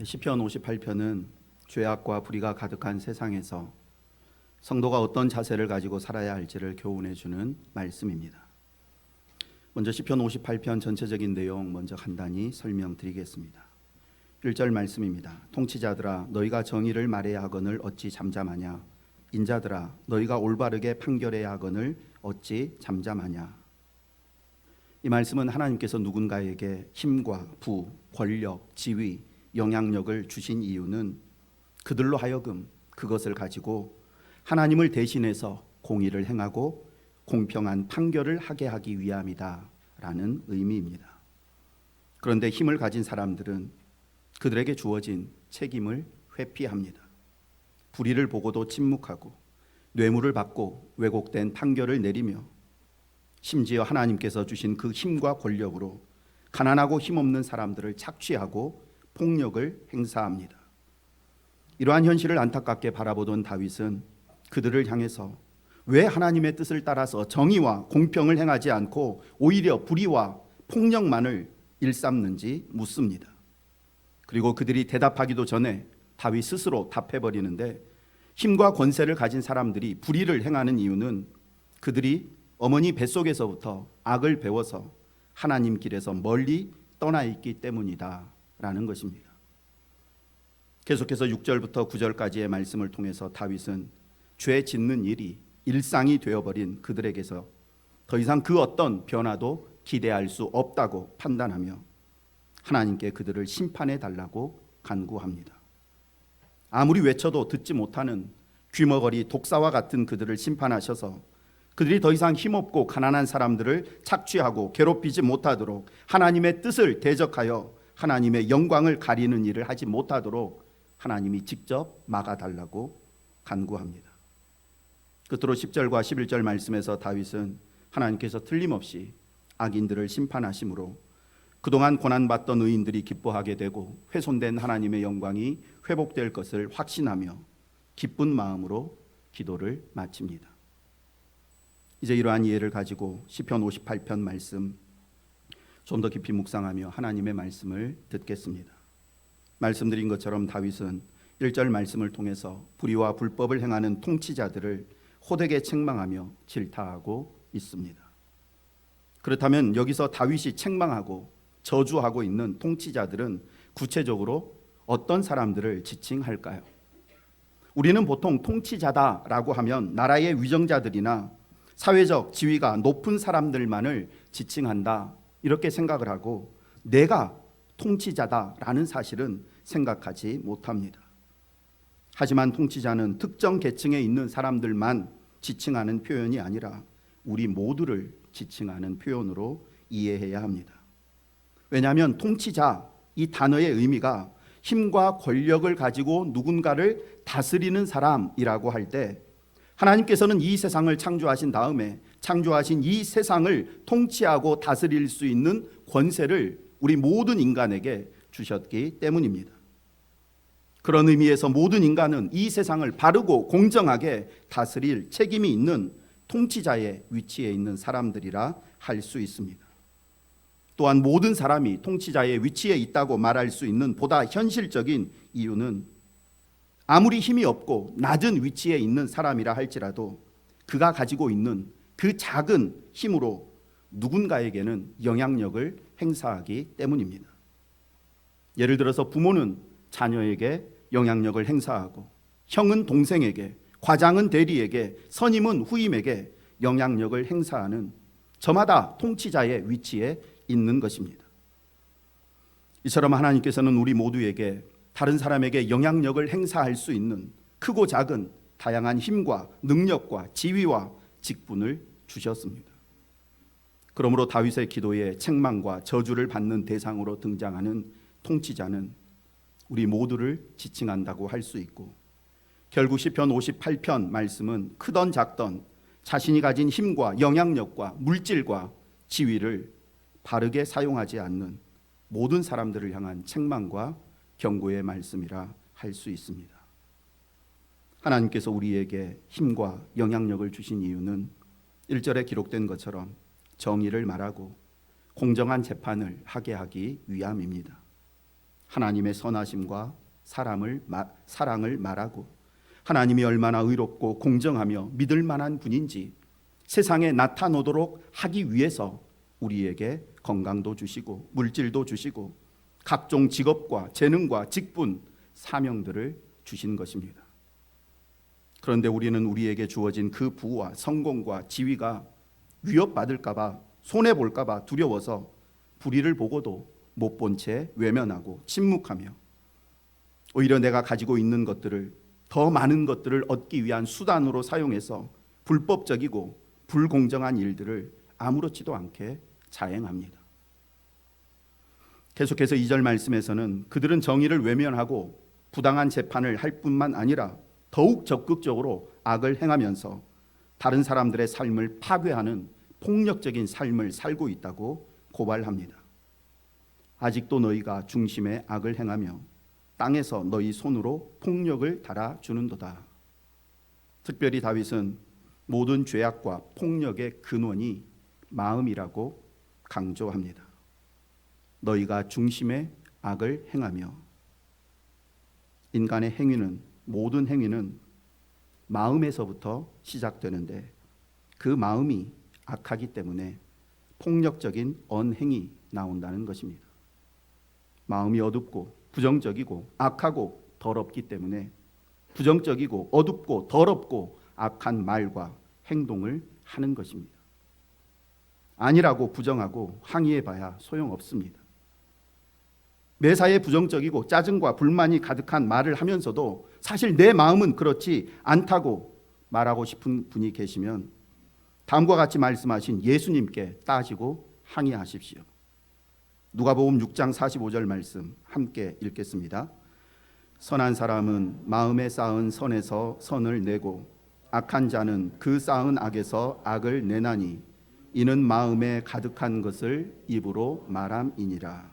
시편 58편은 죄악과 불의가 가득한 세상에서 성도가 어떤 자세를 가지고 살아야 할지를 교훈해 주는 말씀입니다. 먼저 시편 58편 전체적인 내용 먼저 간단히 설명드리겠습니다. 1절 말씀입니다. 통치자들아 너희가 정의를 말해야 하거늘 어찌 잠잠하냐. 인자들아 너희가 올바르게 판결해야 하거늘 어찌 잠잠하냐. 이 말씀은 하나님께서 누군가에게 힘과 부, 권력, 지위, 영향력을 주신 이유는 그들로 하여금 그것을 가지고 하나님을 대신해서 공의를 행하고 공평한 판결을 하게 하기 위함이다 라는 의미입니다. 그런데 힘을 가진 사람들은 그들에게 주어진 책임을 회피합니다. 불의를 보고도 침묵하고 뇌물을 받고 왜곡된 판결을 내리며 심지어 하나님께서 주신 그 힘과 권력으로 가난하고 힘없는 사람들을 착취하고 폭력을 행사합니다. 이러한 현실을 안타깝게 바라보던 다윗은 그들을 향해서 왜 하나님의 뜻을 따라서 정의와 공평을 행하지 않고 오히려 불의와 폭력만을 일삼는지 묻습니다. 그리고 그들이 대답하기도 전에 다윗 스스로 답해버리는데, 힘과 권세를 가진 사람들이 불의를 행하는 이유는 그들이 어머니 뱃속에서부터 악을 배워서 하나님 길에서 멀리 떠나 있기 때문이다 라는 것입니다. 계속해서 6절부터 9절까지의 말씀을 통해서 다윗은 죄 짓는 일이 일상이 되어버린 그들에게서 더 이상 그 어떤 변화도 기대할 수 없다고 판단하며 하나님께 그들을 심판해 달라고 간구합니다. 아무리 외쳐도 듣지 못하는 귀머거리 독사와 같은 그들을 심판하셔서 그들이 더 이상 힘없고 가난한 사람들을 착취하고 괴롭히지 못하도록 하나님의 뜻을 대적하여 하나님의 영광을 가리는 일을 하지 못하도록 하나님이 직접 막아달라고 간구합니다. 끝으로 10절과 11절 말씀에서 다윗은 하나님께서 틀림없이 악인들을 심판하심으로 그동안 고난받던 의인들이 기뻐하게 되고 훼손된 하나님의 영광이 회복될 것을 확신하며 기쁜 마음으로 기도를 마칩니다. 이제 이러한 이해를 가지고 시편 58편 말씀 좀 더 깊이 묵상하며 하나님의 말씀을 듣겠습니다. 말씀드린 것처럼 다윗은 1절 말씀을 통해서 불의와 불법을 행하는 통치자들을 호되게 책망하며 질타하고 있습니다. 그렇다면 여기서 다윗이 책망하고 저주하고 있는 통치자들은 구체적으로 어떤 사람들을 지칭할까요? 우리는 보통 통치자다라고 하면 나라의 위정자들이나 사회적 지위가 높은 사람들만을 지칭한다 이렇게 생각을 하고 내가 통치자다라는 사실은 생각하지 못합니다. 하지만 통치자는 특정 계층에 있는 사람들만 지칭하는 표현이 아니라 우리 모두를 지칭하는 표현으로 이해해야 합니다. 왜냐하면 통치자 이 단어의 의미가 힘과 권력을 가지고 누군가를 다스리는 사람이라고 할 때 하나님께서는 이 세상을 창조하신 다음에 창조하신 이 세상을 통치하고 다스릴 수 있는 권세를 우리 모든 인간에게 주셨기 때문입니다. 그런 의미에서 모든 인간은 이 세상을 바르고 공정하게 다스릴 책임이 있는 통치자의 위치에 있는 사람들이라 할 수 있습니다. 또한 모든 사람이 통치자의 위치에 있다고 말할 수 있는 보다 현실적인 이유는 아무리 힘이 없고 낮은 위치에 있는 사람이라 할지라도 그가 가지고 있는 그 작은 힘으로 누군가에게는 영향력을 행사하기 때문입니다. 예를 들어서 부모는 자녀에게 영향력을 행사하고 형은 동생에게, 과장은 대리에게, 선임은 후임에게 영향력을 행사하는 저마다 통치자의 위치에 있는 것입니다. 이처럼 하나님께서는 우리 모두에게 다른 사람에게 영향력을 행사할 수 있는 크고 작은 다양한 힘과 능력과 지위와 직분을 주셨습니다. 그러므로 다윗의 기도에 책망과 저주를 받는 대상으로 등장하는 통치자는 우리 모두를 지칭한다고 할 수 있고, 결국 시편 58편 말씀은 크던 작던 자신이 가진 힘과 영향력과 물질과 지위를 바르게 사용하지 않는 모든 사람들을 향한 책망과 경고의 말씀이라 할 수 있습니다. 하나님께서 우리에게 힘과 영향력을 주신 이유는 1절에 기록된 것처럼 정의를 말하고 공정한 재판을 하게 하기 위함입니다. 하나님의 선하심과 사랑을 말하고 하나님이 얼마나 의롭고 공정하며 믿을 만한 분인지 세상에 나타나도록 하기 위해서 우리에게 건강도 주시고 물질도 주시고 각종 직업과 재능과 직분, 사명들을 주신 것입니다. 그런데 우리는 우리에게 주어진 그 부와 성공과 지위가 위협받을까 봐, 손해볼까 봐 두려워서 불의를 보고도 못 본 채 외면하고 침묵하며 오히려 내가 가지고 있는 것들을, 더 많은 것들을 얻기 위한 수단으로 사용해서 불법적이고 불공정한 일들을 아무렇지도 않게 자행합니다. 계속해서 2절 말씀에서는 그들은 정의를 외면하고 부당한 재판을 할 뿐만 아니라 더욱 적극적으로 악을 행하면서 다른 사람들의 삶을 파괴하는 폭력적인 삶을 살고 있다고 고발합니다. 아직도 너희가 중심에 악을 행하며 땅에서 너희 손으로 폭력을 달아주는도다. 특별히 다윗은 모든 죄악과 폭력의 근원이 마음이라고 강조합니다. 너희가 중심에 악을 행하며, 인간의 행위는, 모든 행위는 마음에서부터 시작되는데 그 마음이 악하기 때문에 폭력적인 언행이 나온다는 것입니다. 마음이 어둡고 부정적이고 악하고 더럽기 때문에 부정적이고 어둡고 더럽고 악한 말과 행동을 하는 것입니다. 아니라고 부정하고 항의해봐야 소용없습니다. 매사에 부정적이고 짜증과 불만이 가득한 말을 하면서도 사실 내 마음은 그렇지 않다고 말하고 싶은 분이 계시면 다음과 같이 말씀하신 예수님께 따지고 항의하십시오. 누가복음 6장 45절 말씀 함께 읽겠습니다. 선한 사람은 마음에 쌓은 선에서 선을 내고 악한 자는 그 쌓은 악에서 악을 내나니 이는 마음에 가득한 것을 입으로 말함이니라.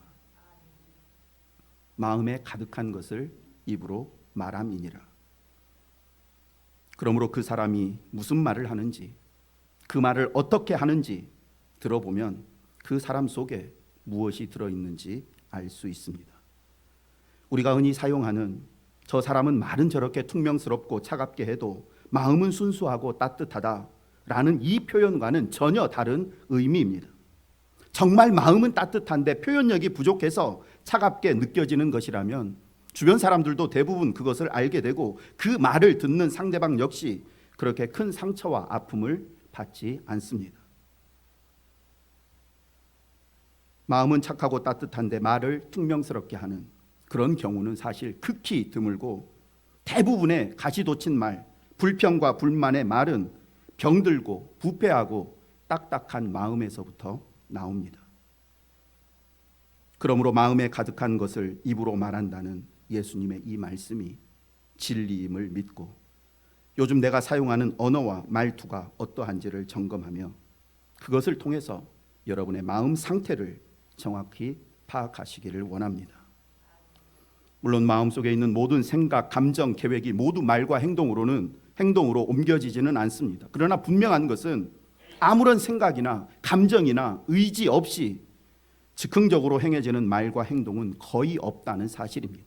마음에 가득한 것을 입으로 말함이니라. 그러므로 그 사람이 무슨 말을 하는지, 그 말을 어떻게 하는지 들어보면 그 사람 속에 무엇이 들어있는지 알 수 있습니다. 우리가 흔히 사용하는 저 사람은 말은 저렇게 퉁명스럽고 차갑게 해도 마음은 순수하고 따뜻하다라는 이 표현과는 전혀 다른 의미입니다. 정말 마음은 따뜻한데 표현력이 부족해서 차갑게 느껴지는 것이라면 주변 사람들도 대부분 그것을 알게 되고 그 말을 듣는 상대방 역시 그렇게 큰 상처와 아픔을 받지 않습니다. 마음은 착하고 따뜻한데 말을 퉁명스럽게 하는 그런 경우는 사실 극히 드물고 대부분의 가시돋친 말, 불평과 불만의 말은 병들고 부패하고 딱딱한 마음에서부터 나옵니다. 그러므로 마음에 가득한 것을 입으로 말한다는 예수님의 이 말씀이 진리임을 믿고 요즘 내가 사용하는 언어와 말투가 어떠한지를 점검하며 그것을 통해서 여러분의 마음 상태를 정확히 파악하시기를 원합니다. 물론 마음속에 있는 모든 생각, 감정, 계획이 모두 말과 행동으로 옮겨지지는 않습니다. 그러나 분명한 것은 아무런 생각이나 감정이나 의지 없이 즉흥적으로 행해지는 말과 행동은 거의 없다는 사실입니다.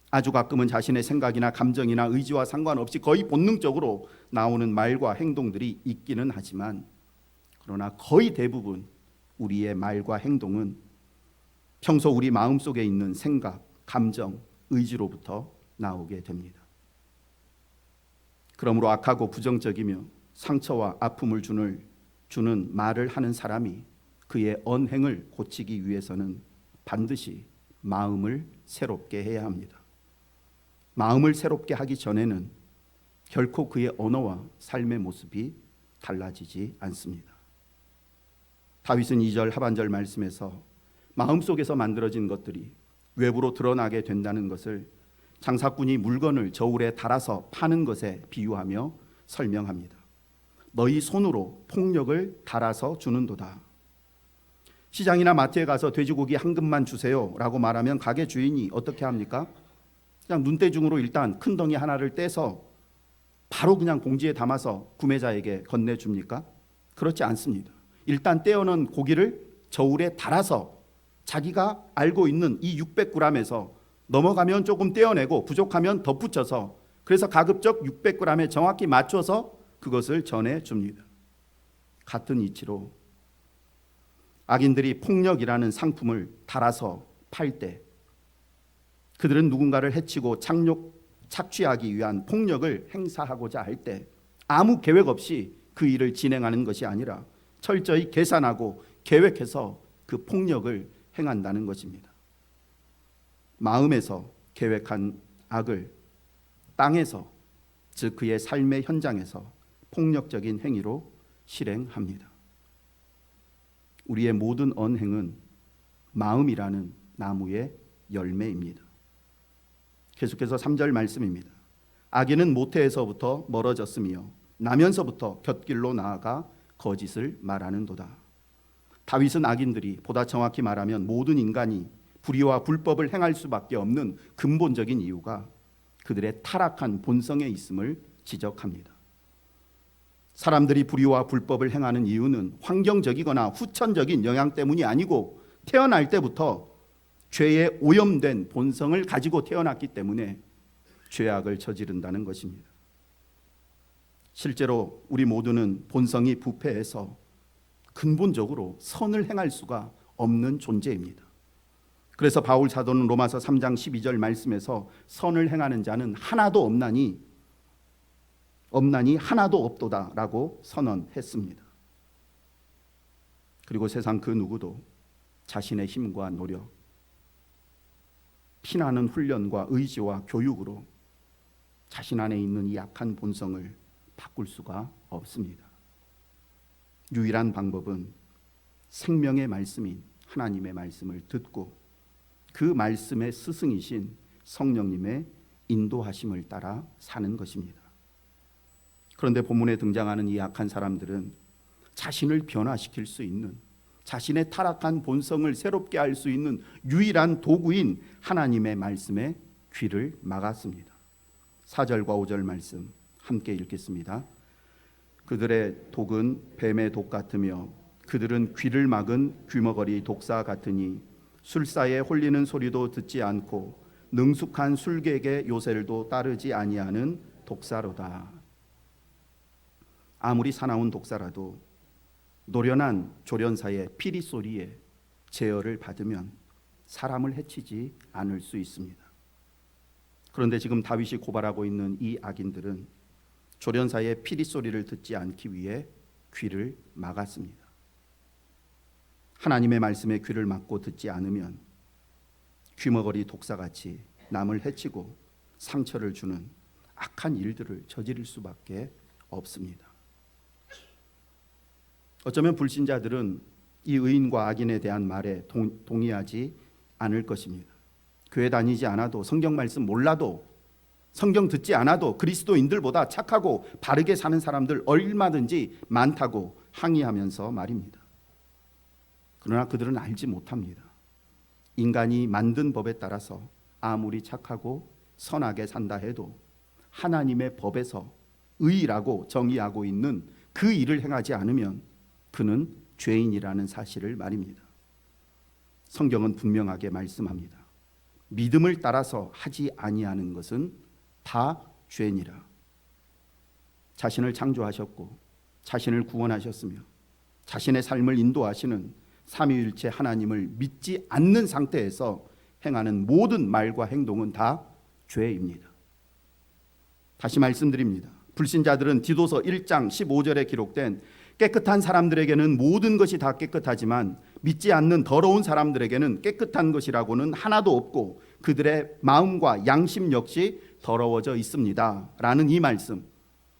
아주 가끔은 자신의 생각이나 감정이나 의지와 상관없이 거의 본능적으로 나오는 말과 행동들이 있기는 하지만 그러나 거의 대부분 우리의 말과 행동은 평소 우리 마음속에 있는 생각, 감정, 의지로부터 나오게 됩니다. 그러므로 악하고 부정적이며 상처와 아픔을 주는 말을 하는 사람이 그의 언행을 고치기 위해서는 반드시 마음을 새롭게 해야 합니다. 마음을 새롭게 하기 전에는 결코 그의 언어와 삶의 모습이 달라지지 않습니다. 다윗은 2절 하반절 말씀에서 마음속에서 만들어진 것들이 외부로 드러나게 된다는 것을 장사꾼이 물건을 저울에 달아서 파는 것에 비유하며 설명합니다. 너희 손으로 폭력을 달아서 주는도다. 시장이나 마트에 가서 돼지고기 한 근만 주세요 라고 말하면 가게 주인이 어떻게 합니까? 그냥 눈대중으로 일단 큰 덩이 하나를 떼서 바로 그냥 봉지에 담아서 구매자에게 건네줍니까? 그렇지 않습니다. 일단 떼어놓은 고기를 저울에 달아서 자기가 알고 있는 이 600g에서 넘어가면 조금 떼어내고 부족하면 덧붙여서, 그래서 가급적 600g에 정확히 맞춰서 그것을 전해줍니다. 같은 이치로 악인들이 폭력이라는 상품을 달아서 팔 때, 그들은 누군가를 해치고 착취하기 위한 폭력을 행사하고자 할 때 아무 계획 없이 그 일을 진행하는 것이 아니라 철저히 계산하고 계획해서 그 폭력을 행한다는 것입니다. 마음에서 계획한 악을 땅에서, 즉 그의 삶의 현장에서 폭력적인 행위로 실행합니다. 우리의 모든 언행은 마음이라는 나무의 열매입니다. 계속해서 3절 말씀입니다. 악인은 모태에서부터 멀어졌으며 나면서부터 곁길로 나아가 거짓을 말하는도다. 다윗은 악인들이, 보다 정확히 말하면 모든 인간이 불의와 불법을 행할 수밖에 없는 근본적인 이유가 그들의 타락한 본성에 있음을 지적합니다. 사람들이 불의와 불법을 행하는 이유는 환경적이거나 후천적인 영향 때문이 아니고 태어날 때부터 죄에 오염된 본성을 가지고 태어났기 때문에 죄악을 저지른다는 것입니다. 실제로 우리 모두는 본성이 부패해서 근본적으로 선을 행할 수가 없는 존재입니다. 그래서 바울 사도는 로마서 3장 12절 말씀에서 선을 행하는 자는 하나도 없나니 하나도 없도다라고 선언했습니다. 그리고 세상 그 누구도 자신의 힘과 노력, 피나는 훈련과 의지와 교육으로 자신 안에 있는 이 약한 본성을 바꿀 수가 없습니다. 유일한 방법은 생명의 말씀인 하나님의 말씀을 듣고 그 말씀의 스승이신 성령님의 인도하심을 따라 사는 것입니다. 그런데 본문에 등장하는 이 약한 사람들은 자신을 변화시킬 수 있는, 자신의 타락한 본성을 새롭게 할 수 있는 유일한 도구인 하나님의 말씀에 귀를 막았습니다. 4절과 5절 말씀 함께 읽겠습니다. 그들의 독은 뱀의 독 같으며 그들은 귀를 막은 귀머거리 독사 같으니 술사에 홀리는 소리도 듣지 않고 능숙한 술객의 요새를도 따르지 아니하는 독사로다. 아무리 사나운 독사라도 노련한 조련사의 피리 소리에 제어를 받으면 사람을 해치지 않을 수 있습니다. 그런데 지금 다윗이 고발하고 있는 이 악인들은 조련사의 피리 소리를 듣지 않기 위해 귀를 막았습니다. 하나님의 말씀에 귀를 막고 듣지 않으면 귀머거리 독사같이 남을 해치고 상처를 주는 악한 일들을 저지를 수밖에 없습니다. 어쩌면 불신자들은 이 의인과 악인에 대한 말에 동의하지 않을 것입니다. 교회 다니지 않아도, 성경 말씀 몰라도, 성경 듣지 않아도 그리스도인들보다 착하고 바르게 사는 사람들 얼마든지 많다고 항의하면서 말입니다. 그러나 그들은 알지 못합니다. 인간이 만든 법에 따라서 아무리 착하고 선하게 산다 해도 하나님의 법에서 의라고 정의하고 있는 그 일을 행하지 않으면 그는 죄인이라는 사실을 말입니다. 성경은 분명하게 말씀합니다. 믿음을 따라서 하지 아니하는 것은 다 죄니라. 자신을 창조하셨고 자신을 구원하셨으며 자신의 삶을 인도하시는 삼위일체 하나님을 믿지 않는 상태에서 행하는 모든 말과 행동은 다 죄입니다. 다시 말씀드립니다. 불신자들은 디도서 1장 15절에 기록된 깨끗한 사람들에게는 모든 것이 다 깨끗하지만 믿지 않는 더러운 사람들에게는 깨끗한 것이라고는 하나도 없고 그들의 마음과 양심 역시 더러워져 있습니다 라는 이 말씀,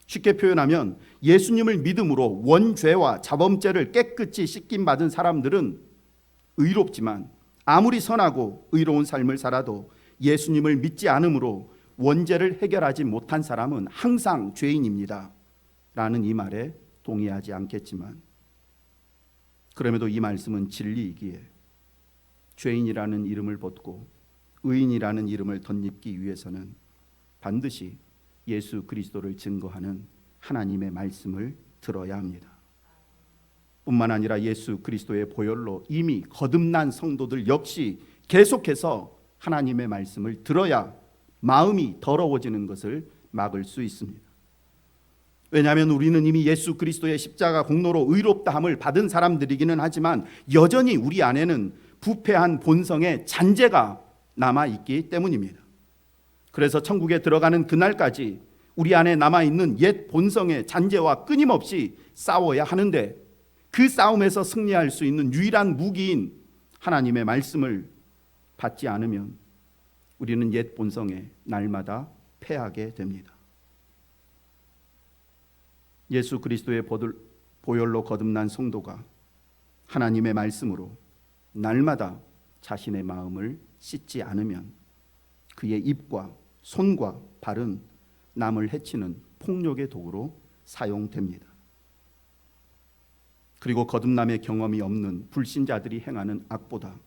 쉽게 표현하면 예수님을 믿음으로 원죄와 자범죄를 깨끗이 씻김받은 사람들은 의롭지만 아무리 선하고 의로운 삶을 살아도 예수님을 믿지 않으므로 원죄를 해결하지 못한 사람은 항상 죄인입니다 라는 이 말에 동의하지 않겠지만, 그럼에도 이 말씀은 진리이기에 죄인이라는 이름을 벗고 의인이라는 이름을 덧입기 위해서는 반드시 예수 그리스도를 증거하는 하나님의 말씀을 들어야 합니다. 뿐만 아니라 예수 그리스도의 보혈로 이미 거듭난 성도들 역시 계속해서 하나님의 말씀을 들어야 마음이 더러워지는 것을 막을 수 있습니다. 왜냐하면 우리는 이미 예수 그리스도의 십자가 공로로 의롭다함을 받은 사람들이기는 하지만 여전히 우리 안에는 부패한 본성의 잔재가 남아있기 때문입니다. 그래서 천국에 들어가는 그날까지 우리 안에 남아있는 옛 본성의 잔재와 끊임없이 싸워야 하는데, 그 싸움에서 승리할 수 있는 유일한 무기인 하나님의 말씀을 받지 않으면 우리는 옛 본성에 날마다 패하게 됩니다. 예수 그리스도의 보혈로 거듭난 성도가 하나님의 말씀으로 날마다 자신의 마음을 씻지 않으면 그의 입과 손과 발은 남을 해치는 폭력의 도구로 사용됩니다. 그리고 거듭남의 경험이 없는 불신자들이 행하는 악보다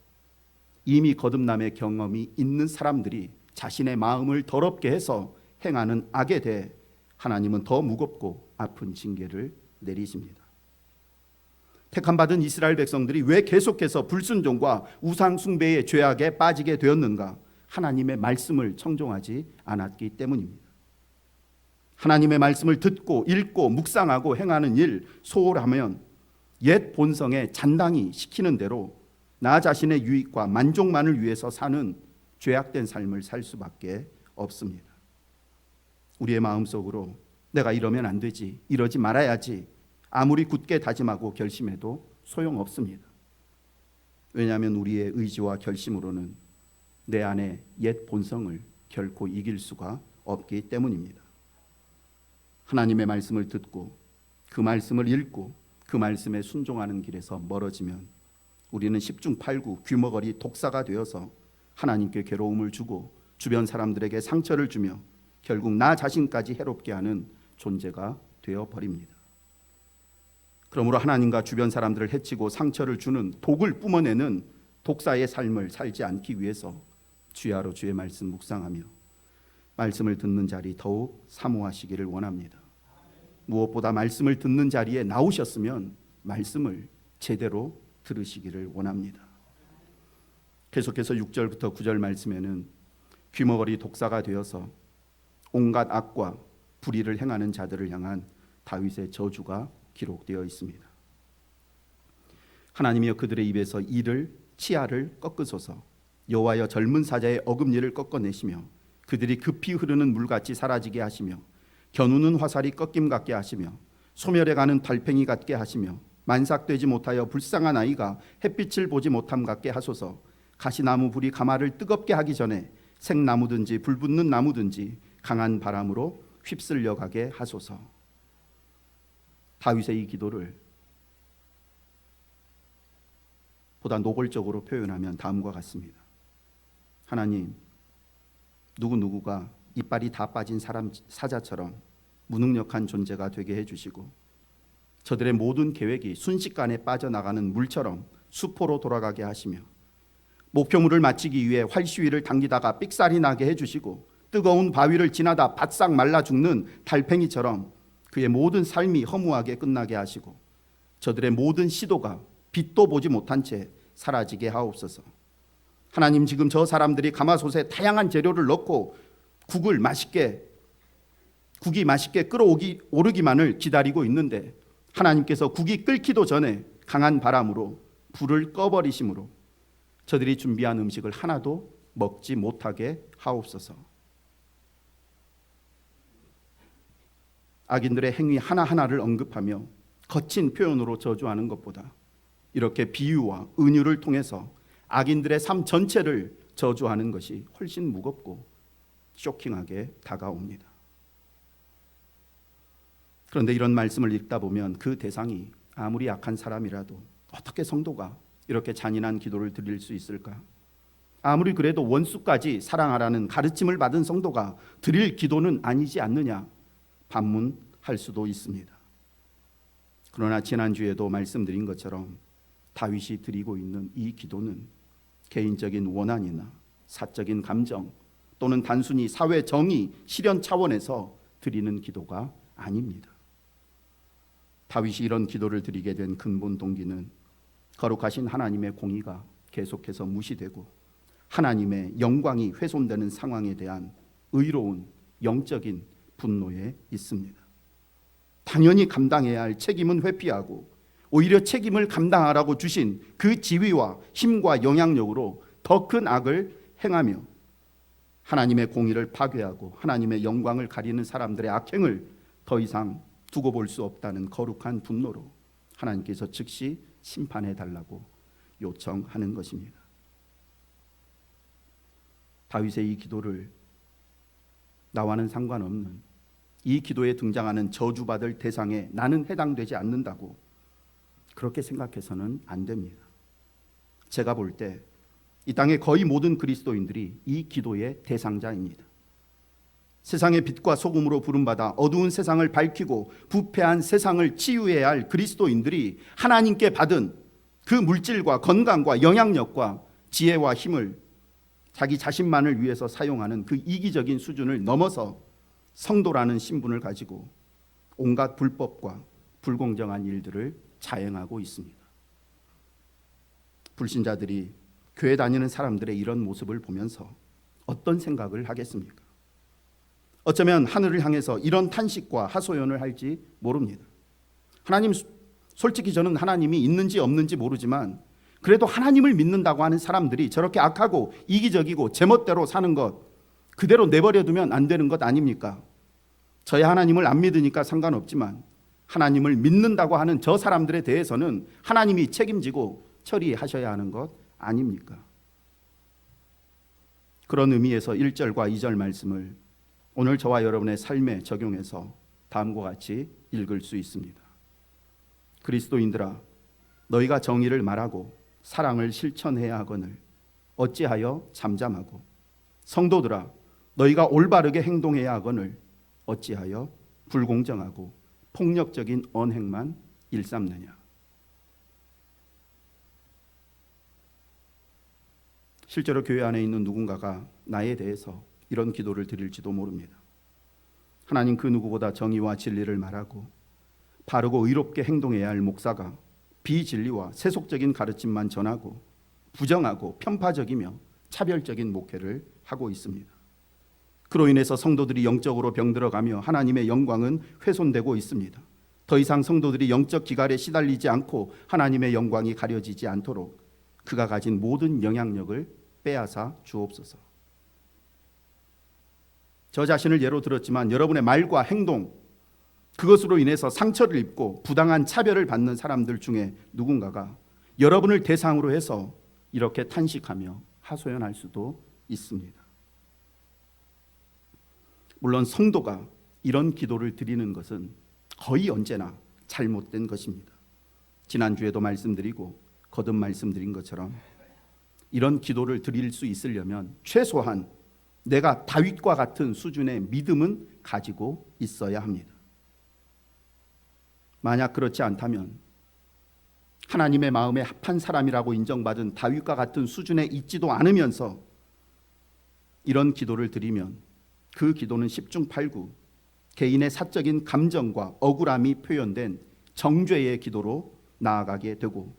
이미 거듭남의 경험이 있는 사람들이 자신의 마음을 더럽게 해서 행하는 악에 대해 하나님은 더 무겁고 아픈 징계를 내리십니다. 택함받은 이스라엘 백성들이 왜 계속해서 불순종과 우상 숭배의 죄악에 빠지게 되었는가? 하나님의 말씀을 청종하지 않았기 때문입니다. 하나님의 말씀을 듣고 읽고 묵상하고 행하는 일 소홀하면 옛 본성에 잔당히 시키는 대로 나 자신의 유익과 만족만을 위해서 사는 죄악된 삶을 살 수밖에 없습니다. 우리의 마음속으로 내가 이러면 안 되지, 이러지 말아야지 아무리 굳게 다짐하고 결심해도 소용없습니다. 왜냐하면 우리의 의지와 결심으로는 내 안에 옛 본성을 결코 이길 수가 없기 때문입니다. 하나님의 말씀을 듣고 그 말씀을 읽고 그 말씀에 순종하는 길에서 멀어지면 우리는 10중 8구 귀머거리 독사가 되어서 하나님께 괴로움을 주고 주변 사람들에게 상처를 주며 결국 나 자신까지 해롭게 하는 존재가 되어버립니다. 그러므로 하나님과 주변 사람들을 해치고 상처를 주는 독을 뿜어내는 독사의 삶을 살지 않기 위해서 주야로 주의 말씀 묵상하며 말씀을 듣는 자리 더욱 사모하시기를 원합니다. 무엇보다 말씀을 듣는 자리에 나오셨으면 말씀을 제대로 들으시기를 원합니다. 계속해서 6절부터 9절 말씀에는 귀머거리 독사가 되어서 온갖 악과 불의를 행하는 자들을 향한 다윗의 저주가 기록되어 있습니다. 하나님이여 그들의 입에서 이를 치아를 꺾으소서. 여호와여 젊은 사자의 어금니를 꺾어내시며 그들이 급히 흐르는 물같이 사라지게 하시며 겨누는 화살이 꺾임 같게 하시며 소멸해 가는 달팽이 같게 하시며 만삭되지 못하여 불쌍한 아이가 햇빛을 보지 못함 같게 하소서. 가시나무 불이 가마를 뜨겁게 하기 전에 생나무든지 불붙는 나무든지 강한 바람으로 휩쓸려 가게 하소서. 다윗의 이 기도를 보다 노골적으로 표현하면 다음과 같습니다. 하나님, 누구누구가 이빨이 다 빠진 사자처럼 무능력한 존재가 되게 해주시고 저들의 모든 계획이 순식간에 빠져나가는 물처럼 수포로 돌아가게 하시며 목표물을 마치기 위해 활시위를 당기다가 삑살이 나게 해주시고 뜨거운 바위를 지나다 바싹 말라 죽는 달팽이처럼 그의 모든 삶이 허무하게 끝나게 하시고 저들의 모든 시도가 빛도 보지 못한 채 사라지게 하옵소서. 하나님, 지금 저 사람들이 가마솥에 다양한 재료를 넣고 국이 맛있게 끓어오르기만을 기다리고 있는데 하나님께서 국이 끓기도 전에 강한 바람으로 불을 꺼버리심으로 저들이 준비한 음식을 하나도 먹지 못하게 하옵소서. 악인들의 행위 하나하나를 언급하며 거친 표현으로 저주하는 것보다 이렇게 비유와 은유를 통해서 악인들의 삶 전체를 저주하는 것이 훨씬 무겁고 쇼킹하게 다가옵니다. 그런데 이런 말씀을 읽다 보면 그 대상이 아무리 약한 사람이라도 어떻게 성도가 이렇게 잔인한 기도를 드릴 수 있을까? 아무리 그래도 원수까지 사랑하라는 가르침을 받은 성도가 드릴 기도는 아니지 않느냐 반문할 수도 있습니다. 그러나 지난주에도 말씀드린 것처럼 다윗이 드리고 있는 이 기도는 개인적인 원한이나 사적인 감정 또는 단순히 사회 정의 실현 차원에서 드리는 기도가 아닙니다. 다윗이 이런 기도를 드리게 된 근본 동기는 거룩하신 하나님의 공의가 계속해서 무시되고 하나님의 영광이 훼손되는 상황에 대한 의로운 영적인 분노에 있습니다. 당연히 감당해야 할 책임은 회피하고 오히려 책임을 감당하라고 주신 그 지위와 힘과 영향력으로 더 큰 악을 행하며 하나님의 공의를 파괴하고 하나님의 영광을 가리는 사람들의 악행을 더 이상 두고 볼 수 없다는 거룩한 분노로 하나님께서 즉시 심판해 달라고 요청하는 것입니다. 다윗의 이 기도를 나와는 상관없는 이 기도에 등장하는 저주받을 대상에 나는 해당되지 않는다고 그렇게 생각해서는 안 됩니다. 제가 볼 때 이 땅의 거의 모든 그리스도인들이 이 기도의 대상자입니다. 세상의 빛과 소금으로 부름받아 어두운 세상을 밝히고 부패한 세상을 치유해야 할 그리스도인들이 하나님께 받은 그 물질과 건강과 영향력과 지혜와 힘을 자기 자신만을 위해서 사용하는 그 이기적인 수준을 넘어서 성도라는 신분을 가지고 온갖 불법과 불공정한 일들을 자행하고 있습니다. 불신자들이 교회 다니는 사람들의 이런 모습을 보면서 어떤 생각을 하겠습니까? 어쩌면 하늘을 향해서 이런 탄식과 하소연을 할지 모릅니다. 하나님, 솔직히 저는 하나님이 있는지 없는지 모르지만 그래도 하나님을 믿는다고 하는 사람들이 저렇게 악하고 이기적이고 제멋대로 사는 것 그대로 내버려두면 안 되는 것 아닙니까? 저희 하나님을 안 믿으니까 상관없지만 하나님을 믿는다고 하는 저 사람들에 대해서는 하나님이 책임지고 처리하셔야 하는 것 아닙니까? 그런 의미에서 1절과 2절 말씀을 오늘 저와 여러분의 삶에 적용해서 다음과 같이 읽을 수 있습니다. 그리스도인들아, 너희가 정의를 말하고 사랑을 실천해야 하거늘 어찌하여 잠잠하고, 성도들아, 너희가 올바르게 행동해야 하거늘 어찌하여 불공정하고 폭력적인 언행만 일삼느냐. 실제로 교회 안에 있는 누군가가 나에 대해서 이런 기도를 드릴지도 모릅니다. 하나님, 그 누구보다 정의와 진리를 말하고 바르고 의롭게 행동해야 할 목사가 비진리와 세속적인 가르침만 전하고 부정하고 편파적이며 차별적인 목회를 하고 있습니다. 그로 인해서 성도들이 영적으로 병들어가며 하나님의 영광은 훼손되고 있습니다. 더 이상 성도들이 영적 기갈에 시달리지 않고 하나님의 영광이 가려지지 않도록 그가 가진 모든 영향력을 빼앗아 주옵소서. 저 자신을 예로 들었지만 여러분의 말과 행동, 그것으로 인해서 상처를 입고 부당한 차별을 받는 사람들 중에 누군가가 여러분을 대상으로 해서 이렇게 탄식하며 하소연할 수도 있습니다. 물론 성도가 이런 기도를 드리는 것은 거의 언제나 잘못된 것입니다. 지난주에도 말씀드리고 거듭 말씀드린 것처럼 이런 기도를 드릴 수 있으려면 최소한 내가 다윗과 같은 수준의 믿음은 가지고 있어야 합니다. 만약 그렇지 않다면 하나님의 마음에 합한 사람이라고 인정받은 다윗과 같은 수준에 있지도 않으면서 이런 기도를 드리면 그 기도는 10중 8구 개인의 사적인 감정과 억울함이 표현된 정죄의 기도로 나아가게 되고,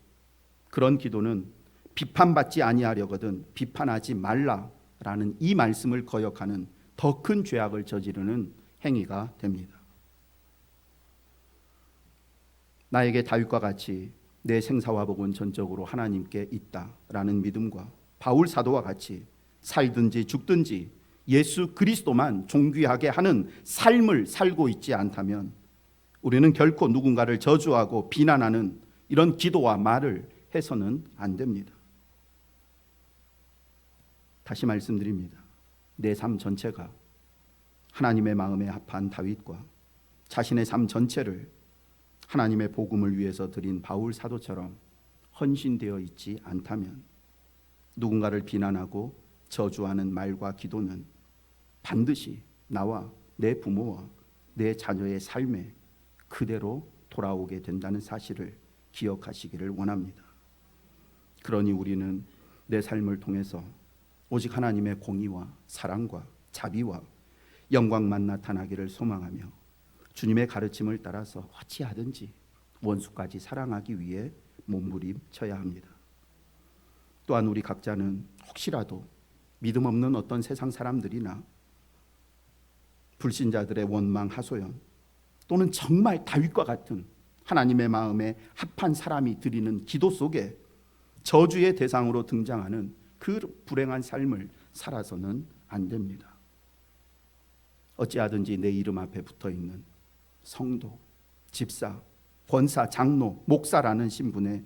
그런 기도는 비판받지 아니하려거든 비판하지 말라라는 이 말씀을 거역하는 더 큰 죄악을 저지르는 행위가 됩니다. 나에게 다윗과 같이 내 생사와 복은 전적으로 하나님께 있다라는 믿음과 바울 사도와 같이 살든지 죽든지 예수 그리스도만 존귀하게 하는 삶을 살고 있지 않다면 우리는 결코 누군가를 저주하고 비난하는 이런 기도와 말을 해서는 안 됩니다. 다시 말씀드립니다. 내 삶 전체가 하나님의 마음에 합한 다윗과 자신의 삶 전체를 하나님의 복음을 위해서 드린 바울 사도처럼 헌신되어 있지 않다면 누군가를 비난하고 저주하는 말과 기도는 반드시 나와 내 부모와 내 자녀의 삶에 그대로 돌아오게 된다는 사실을 기억하시기를 원합니다. 그러니 우리는 내 삶을 통해서 오직 하나님의 공의와 사랑과 자비와 영광만 나타나기를 소망하며 주님의 가르침을 따라서 어찌하든지 원수까지 사랑하기 위해 몸부림쳐야 합니다. 또한 우리 각자는 혹시라도 믿음 없는 어떤 세상 사람들이나 불신자들의 원망 하소연, 또는 정말 다윗과 같은 하나님의 마음에 합한 사람이 드리는 기도 속에 저주의 대상으로 등장하는 그 불행한 삶을 살아서는 안 됩니다. 어찌하든지 내 이름 앞에 붙어있는 성도, 집사, 권사, 장로, 목사라는 신분에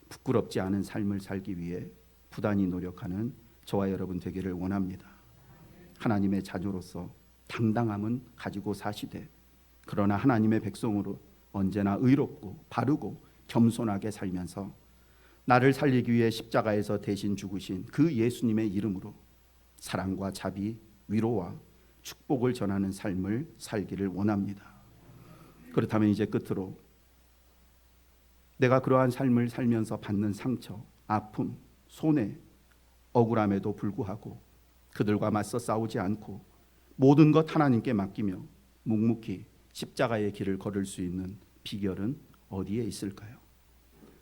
부끄럽지 않은 삶을 살기 위해 부단히 노력하는 저와 여러분 되기를 원합니다. 하나님의 자녀로서 당당함은 가지고 사시되, 그러나 하나님의 백성으로 언제나 의롭고 바르고 겸손하게 살면서 나를 살리기 위해 십자가에서 대신 죽으신 그 예수님의 이름으로 사랑과 자비, 위로와 축복을 전하는 삶을 살기를 원합니다. 그렇다면 이제 끝으로 내가 그러한 삶을 살면서 받는 상처, 아픔, 손해, 억울함에도 불구하고 그들과 맞서 싸우지 않고 모든 것 하나님께 맡기며 묵묵히 십자가의 길을 걸을 수 있는 비결은 어디에 있을까요?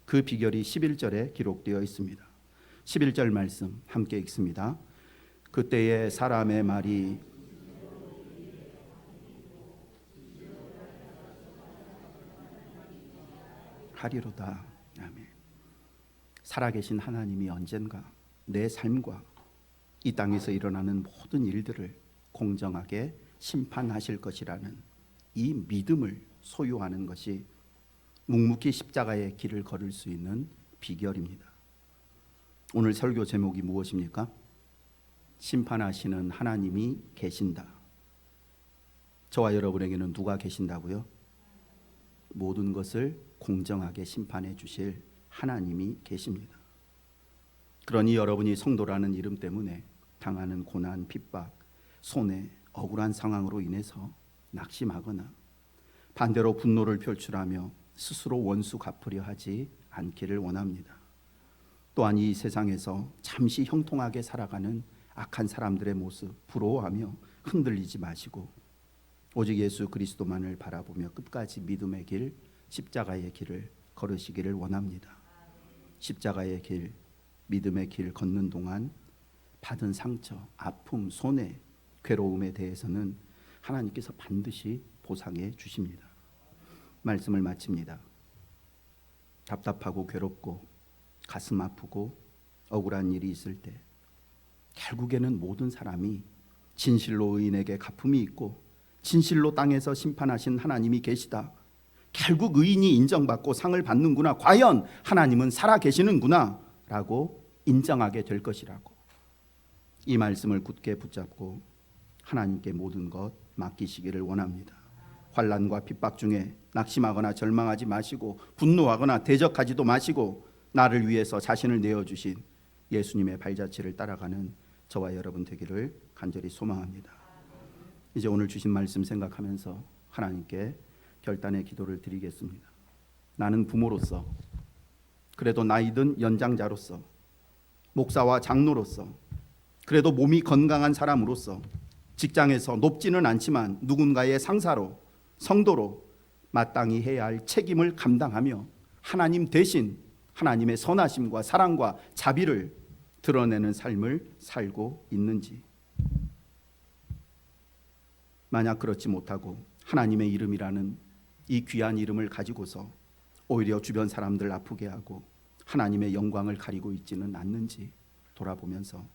그 비결이 11절에 기록되어 있습니다. 11절 말씀 함께 읽습니다. 그때에 사람의 말이 하리로다. 아멘. 살아계신 하나님이 언젠가 내 삶과 이 땅에서 일어나는 모든 일들을 공정하게 심판하실 것이라는 이 믿음을 소유하는 것이 묵묵히 십자가의 길을 걸을 수 있는 비결입니다. 오늘 설교 제목이 무엇입니까? 심판하시는 하나님이 계신다. 저와 여러분에게는 누가 계신다고요? 모든 것을 공정하게 심판해 주실 하나님이 계십니다. 그러니 여러분이 성도라는 이름 때문에 당하는 고난, 핍박, 손해, 억울한 상황으로 인해서 낙심하거나 반대로 분노를 표출하며 스스로 원수 갚으려 하지 않기를 원합니다. 또한 이 세상에서 잠시 형통하게 살아가는 악한 사람들의 모습 부러워하며 흔들리지 마시고 오직 예수 그리스도만을 바라보며 끝까지 믿음의 길, 십자가의 길을 걸으시기를 원합니다. 십자가의 길, 믿음의 길 걷는 동안 받은 상처, 아픔, 손해, 괴로움에 대해서는 하나님께서 반드시 보상해 주십니다. 말씀을 마칩니다. 답답하고 괴롭고 가슴 아프고 억울한 일이 있을 때 결국에는 모든 사람이 진실로 의인에게 갚음이 있고 진실로 땅에서 심판하신 하나님이 계시다. 결국 의인이 인정받고 상을 받는구나. 과연 하나님은 살아계시는구나 라고 인정하게 될 것이라고. 이 말씀을 굳게 붙잡고 하나님께 모든 것 맡기시기를 원합니다. 환난과 핍박 중에 낙심하거나 절망하지 마시고 분노하거나 대적하지도 마시고 나를 위해서 자신을 내어주신 예수님의 발자취를 따라가는 저와 여러분 되기를 간절히 소망합니다. 이제 오늘 주신 말씀 생각하면서 하나님께 결단의 기도를 드리겠습니다. 나는 부모로서, 그래도 나이든 연장자로서, 목사와 장로로서, 그래도 몸이 건강한 사람으로서, 직장에서 높지는 않지만 누군가의 상사로, 성도로 마땅히 해야 할 책임을 감당하며 하나님 대신 하나님의 선하심과 사랑과 자비를 드러내는 삶을 살고 있는지, 만약 그렇지 못하고 하나님의 이름이라는 이 귀한 이름을 가지고서 오히려 주변 사람들 아프게 하고 하나님의 영광을 가리고 있지는 않는지 돌아보면서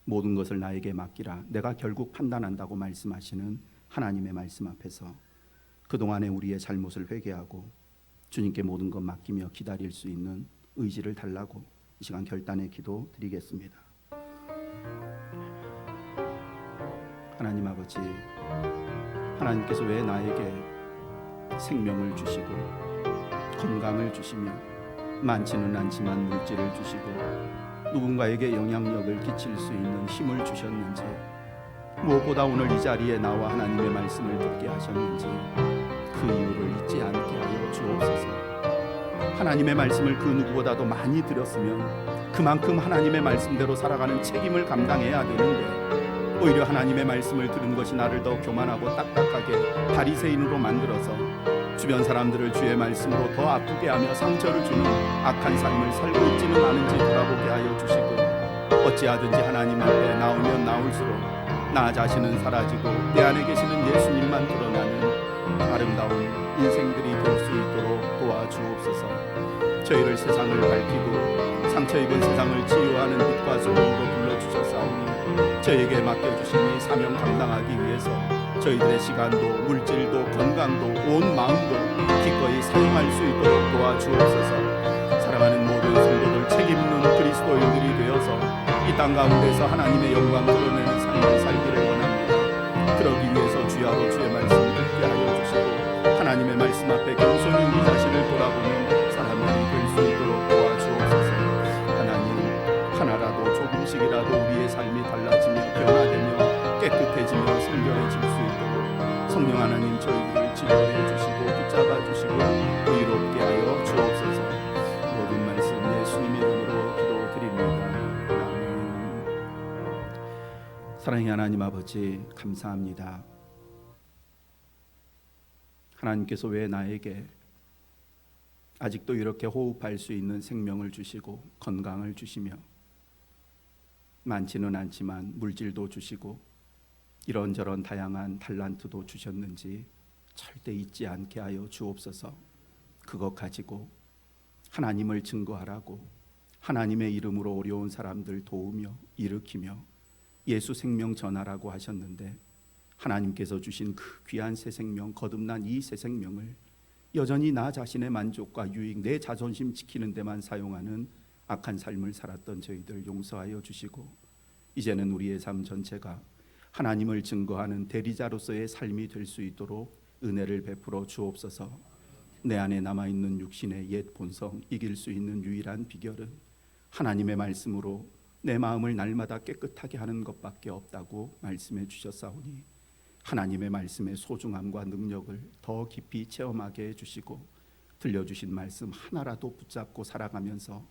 모든 것을 나에게 맡기라, 내가 결국 판단한다고 말씀하시는 하나님의 말씀 앞에서 그동안의 우리의 잘못을 회개하고 주님께 모든 것 맡기며 기다릴 수 있는 의지를 달라고 이 시간 결단의 기도 드리겠습니다. 하나님 아버지, 하나님께서 왜 나에게 생명을 주시고 건강을 주시며 많지는 않지만 물질을 주시고 누군가에게 영향력을 끼칠 수 있는 힘을 주셨는지, 무엇보다 오늘 이 자리에 나와 하나님의 말씀을 듣게 하셨는지 그 이유를 잊지 않게 하여 주옵소서. 하나님의 말씀을 그 누구보다도 많이 들었으면 그만큼 하나님의 말씀대로 살아가는 책임을 감당해야 되는데 오히려 하나님의 말씀을 들은 것이 나를 더 교만하고 딱딱하게 바리새인으로 만들어서 주변 사람들을 주의 말씀으로 더 아프게 하며 상처를 주는 악한 삶을 살고 있지는 않은지 돌아보게 하여 주시고, 어찌하든지 하나님 앞에 나오면 나올수록 나 자신은 사라지고 내 안에 계시는 예수님만 드러나는 아름다운 인생들이 될 수 있도록 도와주옵소서. 저희를 세상을 밝히고 상처 입은 세상을 치유하는 빛과 소금으로 불러주셨사오니, 저에게 맡겨주신 이 사명 감당하기 위해서 저희들의 시간도 물질도 건강도 온 마음도 기꺼이 사용할 수 있도록 도와주옵소서. 사랑하는 모든 성도들 책임있는 그리스도인들이 되어서 이 땅 가운데서 하나님의 영광 드러내는 삶을 살기를 원합니다. 그러기 위해서 주야로 주의 말씀 듣게 하여 주시고, 하나님의 말씀 앞에 겸손히 우리 자신을 돌아보는 사람들이 될 수 있도록 도와주옵소서. 하나님, 하나라도 조금씩이라도 우리의 삶이 달라지며 변화되며 깨끗해지며 성결해질 수 있도록 성령 하나님 저희들을 지도해 주시고 붙잡아 주시고 의롭게 하여 주옵소서. 모든 말씀 예수님 이름으로 기도드립니다. 사랑의 하나님 아버지, 감사합니다. 하나님께서 왜 나에게 아직도 이렇게 호흡할 수 있는 생명을 주시고 건강을 주시며 많지는 않지만 물질도 주시고 이런저런 다양한 달란트도 주셨는지 절대 잊지 않게 하여 주옵소서. 그것 가지고 하나님을 증거하라고, 하나님의 이름으로 어려운 사람들 도우며 일으키며 예수 생명 전하라고 하셨는데, 하나님께서 주신 그 귀한 새 생명, 거듭난 이 새 생명을 여전히 나 자신의 만족과 유익, 내 자존심 지키는 데만 사용하는 악한 삶을 살았던 저희들 용서하여 주시고, 이제는 우리의 삶 전체가 하나님을 증거하는 대리자로서의 삶이 될 수 있도록 은혜를 베풀어 주옵소서. 내 안에 남아있는 육신의 옛 본성 이길 수 있는 유일한 비결은 하나님의 말씀으로 내 마음을 날마다 깨끗하게 하는 것밖에 없다고 말씀해 주셨사오니, 하나님의 말씀의 소중함과 능력을 더 깊이 체험하게 해주시고, 들려주신 말씀 하나라도 붙잡고 살아가면서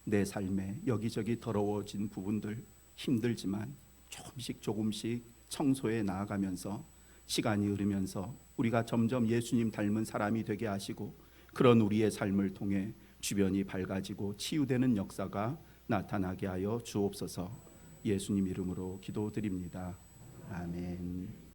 내 삶에 여기저기 더러워진 부분들, 힘들지만 조금씩 청소해 나아가면서 시간이 흐르면서 우리가 점점 예수님 닮은 사람이 되게 하시고, 그런 우리의 삶을 통해 주변이 밝아지고 치유되는 역사가 나타나게 하여 주옵소서. 예수님 이름으로 기도드립니다. 아멘.